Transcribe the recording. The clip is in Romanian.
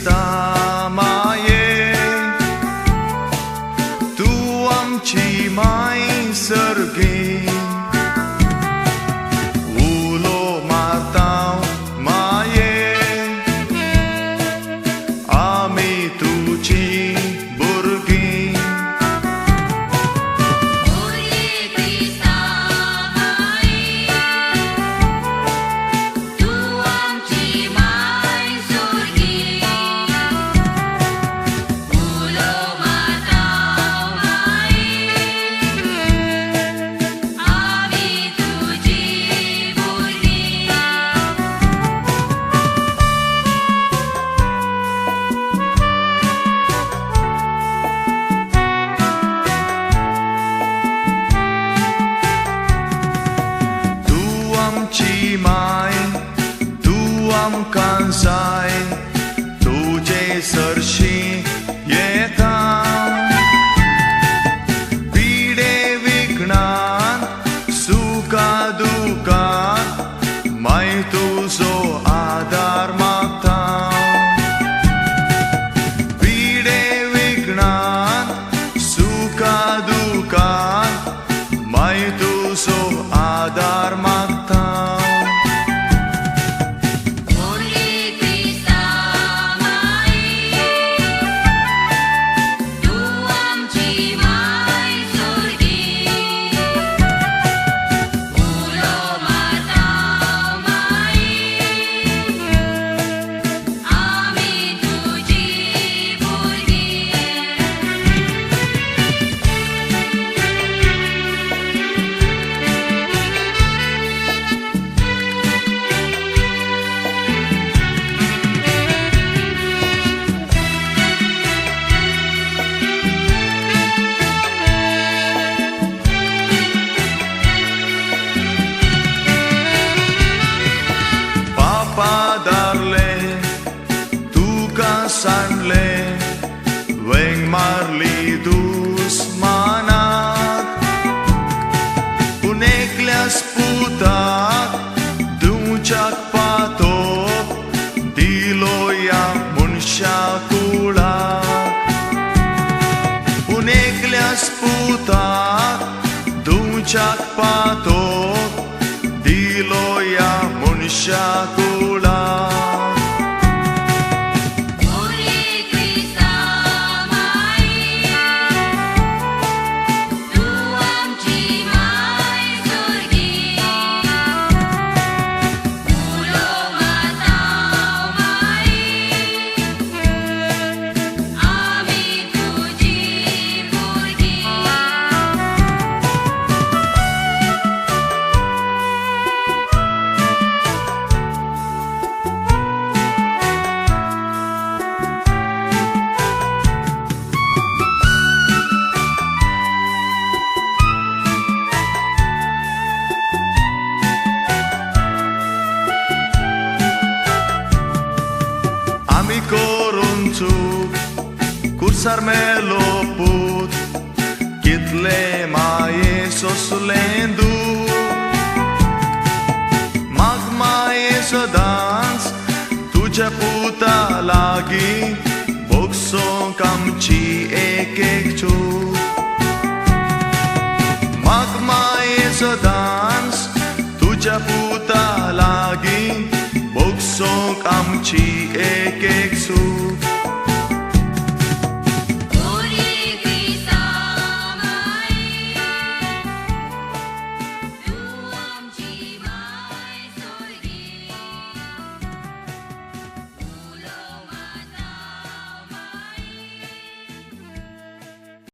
Hrista Maie, Tu amci mai sărghi, Ulo martau Maie, Ami tu ci burghi. Ci mai tu am cansai, tu ce sărși e ta, pide vignan suka dukat, mai tu so adar makta, pide vignan suka dukat, mai tu so adar makta. Sanle weng marli dus manak uneklias putak duncak patok diloya munshakulak uneklias putak duncak patok diloya munshakulak. Ami korunțuc, cursar meloput, kitle mae sosulendu, mag mae so dans, tu ce puta lagi, boxon kamci ekekchu. Mag mae so dans, tu ce puta lagi, boxon amci ekeksu.